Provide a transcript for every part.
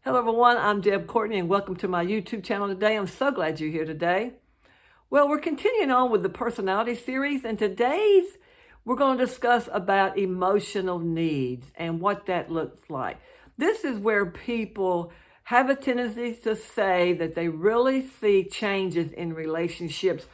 Hello everyone, I'm Deb Courtney and welcome to my YouTube channel today. I'm so glad you're here today. Well, we're continuing on with the personality series, and today's we're going to discuss about emotional needs and what that looks like. This is where people have a tendency to say that they really see changes in relationships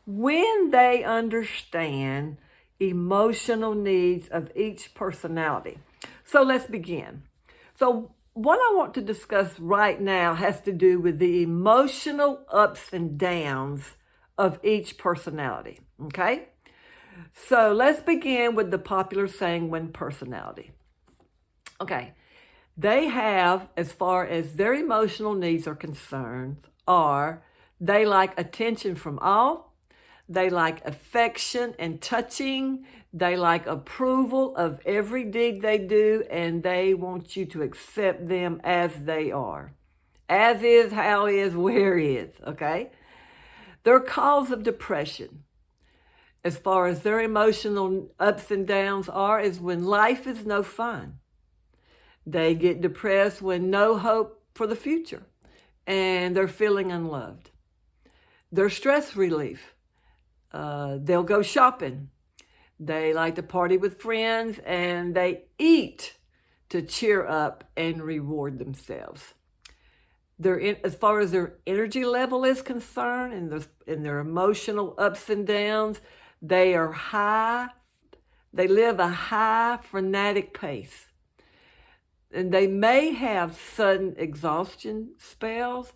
when they understand emotional needs of each personality. So let's begin. So what I want to discuss right now has to do with the emotional ups and downs of each personality, okay? So let's begin with the popular sanguine personality. Okay, they have, as far as their emotional needs are concerned, they like attention from all, they like affection and touching, they like approval of every deed they do, and they want you to accept them as they are. As is, how is, where is, okay? Their cause of depression, as far as their emotional ups and downs is when life is no fun. They get depressed when no hope for the future, and they're feeling unloved. Their stress relief, they'll go shopping. They like to party with friends, and they eat to cheer up and reward themselves. As far as their energy level is concerned, and their emotional ups and downs, they are high. They live a high frenetic pace. And they may have sudden exhaustion spells,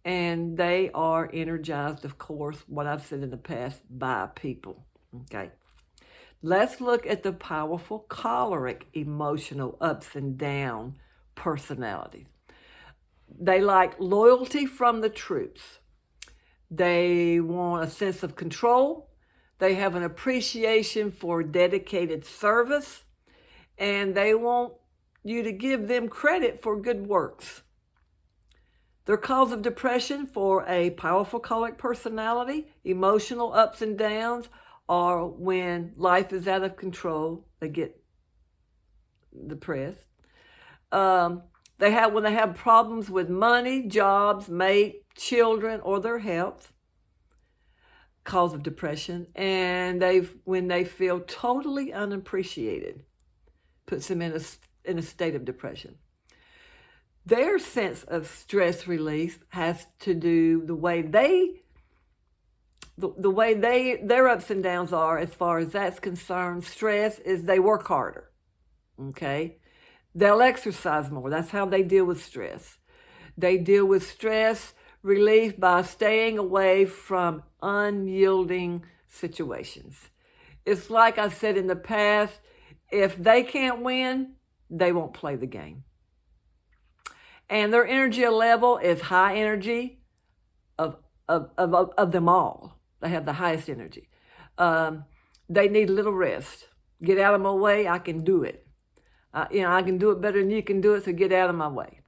and they are energized, of course, what I've said in the past, by people. Okay. Let's look at the powerful choleric emotional ups and down personalities. They like loyalty from the troops. They want a sense of control. They have an appreciation for dedicated service, and they want you to give them credit for good works. Their cause of depression for a powerful choleric personality, emotional ups and downs, are when life is out of control. They get depressed. When they have problems with money, jobs, mate, children, or their health, cause of depression. And when they feel totally unappreciated, puts them in a state of depression. Their sense of stress relief has to do their ups and downs are, as far as that's concerned. Stress is they work harder, okay? They'll exercise more. That's how they deal with stress. They deal with stress relief by staying away from unyielding situations. It's like I said in the past, if they can't win, they won't play the game. And their energy level is high energy of them all. They have the highest energy. They need little rest. Get out of my way, I can do it. I can do it better than you can do it, so get out of my way.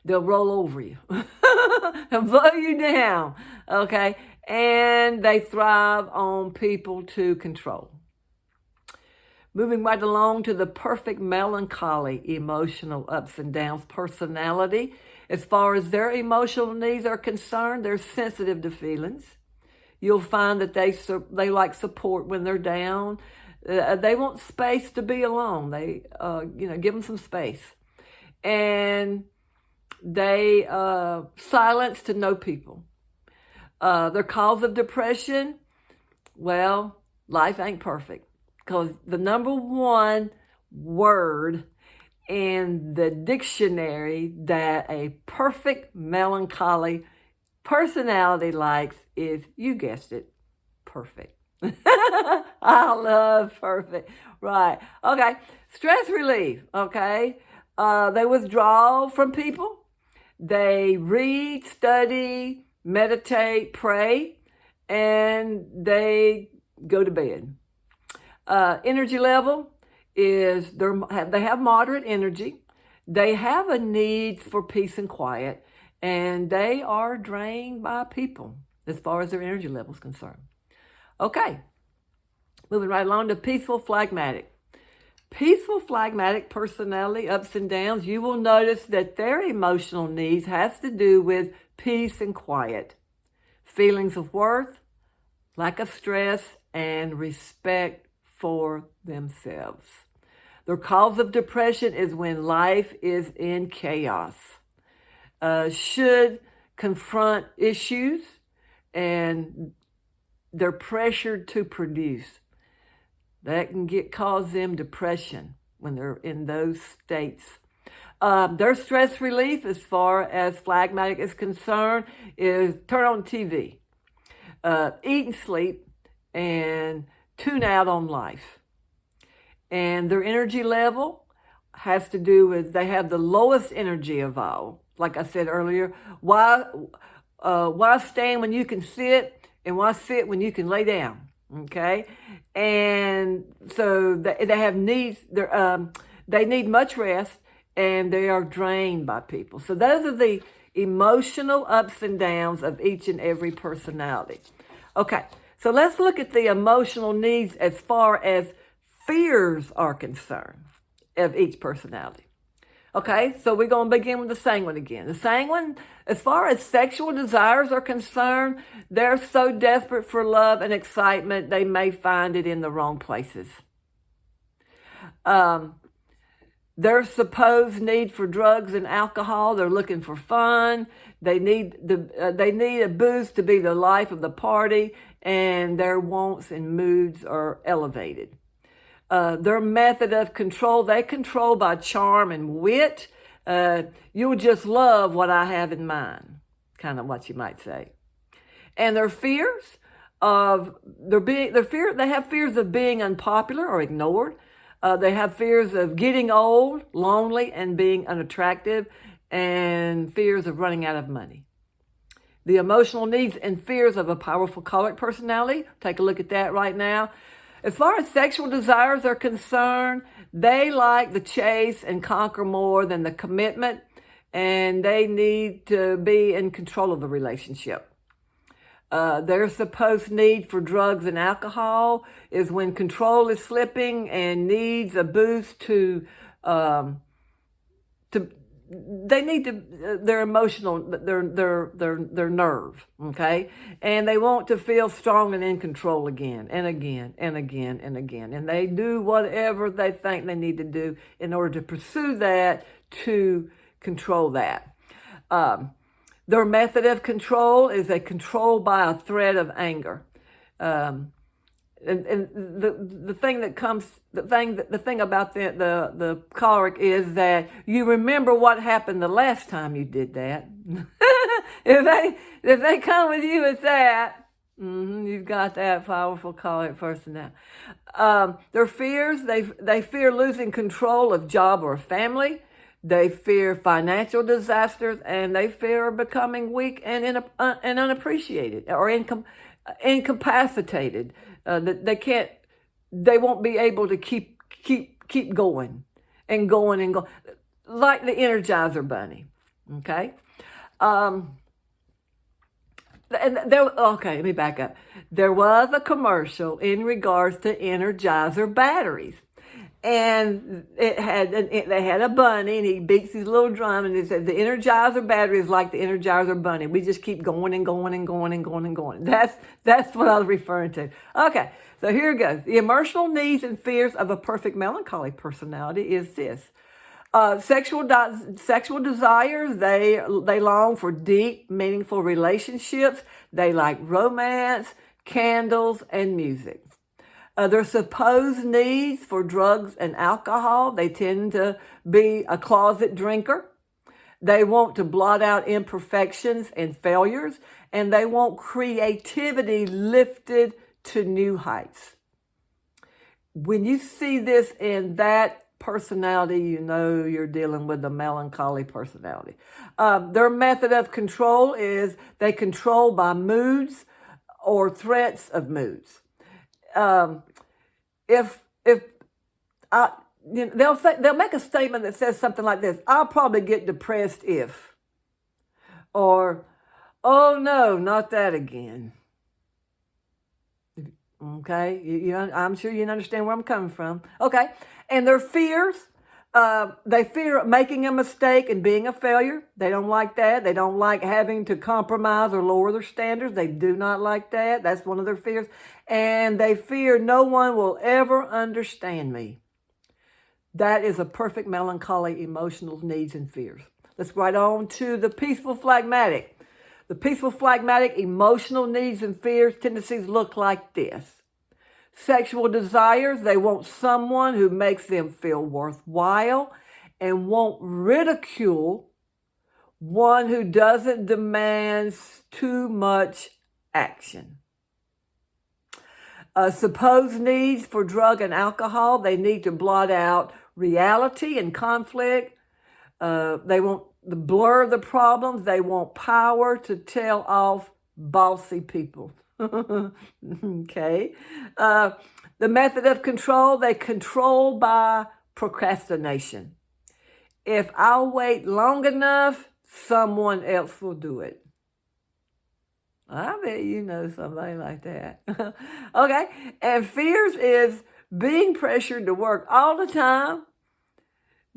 They'll roll over you and blow you down, okay? And they thrive on people to control. Moving right along to the perfect melancholy emotional ups and downs personality. As far as their emotional needs are concerned, they're sensitive to feelings. You'll find that they like support when they're down. They want space to be alone. They, give them some space. And they silence to know people. Their cause of depression, well, life ain't perfect. Because the number one word in the dictionary that a perfect melancholy personality likes is, you guessed it, perfect. I love perfect. Right. Okay. Stress relief. Okay. They withdraw from people. They read, study, meditate, pray, and they go to bed. Energy level is they have moderate energy. They have a need for peace and quiet, and they are drained by people as far as their energy level is concerned. Okay, moving right along to peaceful phlegmatic. Peaceful phlegmatic personality, ups and downs, you will notice that their emotional needs has to do with peace and quiet, feelings of worth, lack of stress, and respect for themselves. Their cause of depression is when life is in chaos. Should confront issues and they're pressured to produce. That can cause them depression when they're in those states. Their stress relief, as far as phlegmatic is concerned, is turn on TV, eat and sleep, and tune out on life. And their energy level has to do with they have the lowest energy of all. Like I said earlier, why stand when you can sit, and why sit when you can lay down? Okay, and so they have needs. They need much rest, and they are drained by people. So those are the emotional ups and downs of each and every personality. Okay, so let's look at the emotional needs as far as fears are concerned of each personality. Okay, so we're going to begin with the sanguine again. The sanguine, as far as sexual desires are concerned, they're so desperate for love and excitement, they may find it in the wrong places. Their supposed need for drugs and alcohol, they're looking for fun. They need a boost to be the life of the party, and their wants and moods are elevated. Their method of control, they control by charm and wit. You'll just love what I have in mind, kind of what you might say. And their fears they have fears of being unpopular or ignored. They have fears of getting old, lonely, and being unattractive, and fears of running out of money. The emotional needs and fears of a powerful choleric personality, take a look at that right now. As far as sexual desires are concerned, they like the chase and conquer more than the commitment, and they need to be in control of the relationship. Their supposed need for drugs and alcohol is when control is slipping and needs a boost they need their emotional, their nerve, okay? And they want to feel strong and in control again and again and again and again. And they do whatever they think they need to do in order to pursue that, to control that. Their method of control is a control by a threat of anger. And the thing about the choleric is that you remember what happened the last time you did that. if they come with you with that, you've got that powerful choleric person now. Their fears, they fear losing control of job or family. They fear financial disasters, and they fear becoming weak and unappreciated or incapacitated. That they won't be able to keep going and going and going, like the Energizer Bunny. Okay. Let me back up. There was a commercial in regards to Energizer batteries. And they had a bunny, and he beats his little drum, and it said, the Energizer battery is like the Energizer bunny. We just keep going and going and going and going and going. That's what I was referring to. Okay, so here it goes. The emotional needs and fears of a perfect melancholy personality is this. Sexual desires, they long for deep, meaningful relationships. They like romance, candles, and music. Their supposed needs for drugs and alcohol, they tend to be a closet drinker. They want to blot out imperfections and failures, and they want creativity lifted to new heights. When you see this in that personality, you know you're dealing with a melancholy personality. Their method of control is they control by moods or threats of moods. They'll make a statement that says something like this: I'll probably get depressed if, or, oh no, not that again. Okay, I'm sure you understand where I'm coming from. Okay, and their fears, they fear making a mistake and being a failure. They don't like that. They don't like having to compromise or lower their standards. They do not like that. That's one of their fears. And they fear no one will ever understand me. That is a perfect melancholy, emotional needs and fears. Let's right on to the peaceful phlegmatic. The peaceful phlegmatic emotional needs and fears tendencies look like this. Sexual desires, they want someone who makes them feel worthwhile and won't ridicule one who doesn't demand too much action. Supposed needs for drug and alcohol, they need to blot out reality and conflict. They want the blur the problems. They want power to tell off bossy people. Okay. The method of control, they control by procrastination. If I'll wait long enough, someone else will do it. I bet you know somebody like that. Okay. And fears is being pressured to work all the time,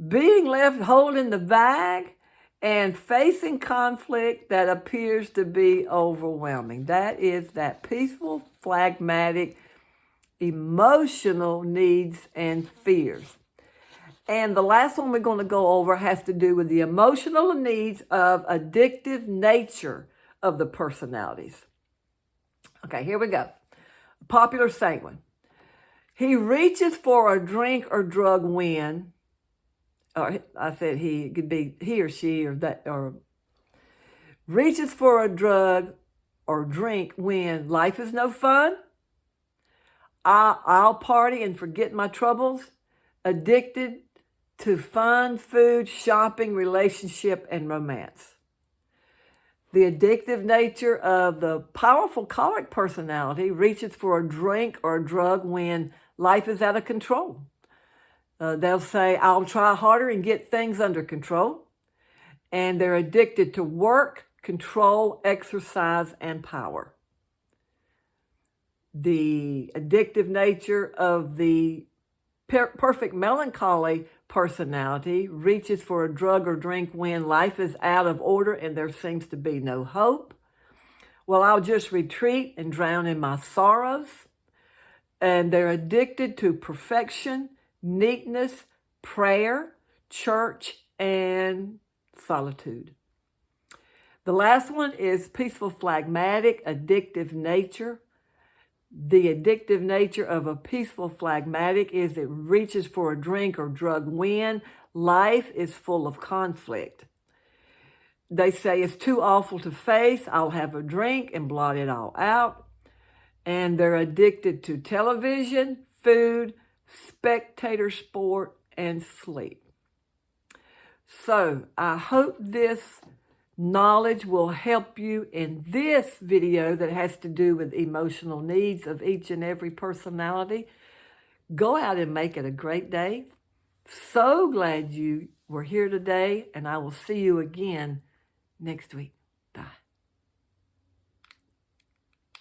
being left holding the bag, and facing conflict that appears to be overwhelming. That is that peaceful, phlegmatic, emotional needs and fears. And the last one we're going to go over has to do with the emotional needs of addictive nature of the personalities. Okay, here we go. A popular saying one. He reaches for a drink or drug when, or I said he, it could be he or she or that, or reaches for a drug or drink when life is no fun. I'll party and forget my troubles. Addicted to fun, food, shopping, relationship, and romance. The addictive nature of the powerful choleric personality reaches for a drink or a drug when life is out of control. They'll say, I'll try harder and get things under control. And they're addicted to work, control, exercise, and power. The addictive nature of the perfect melancholy personality reaches for a drug or drink when life is out of order and there seems to be no hope. Well, I'll just retreat and drown in my sorrows. And they're addicted to perfection, neatness, prayer, church, and solitude. The last one is peaceful phlegmatic, addictive nature. The addictive nature of a peaceful phlegmatic is it reaches for a drink or drug when life is full of conflict. They say it's too awful to face. I'll have a drink and blot it all out. And they're addicted to television, food, spectator sport, and sleep. So I hope this knowledge will help you in this video that has to do with emotional needs of each and every personality. Go out and make it a great day. So glad you were here today, and I will see you again next week.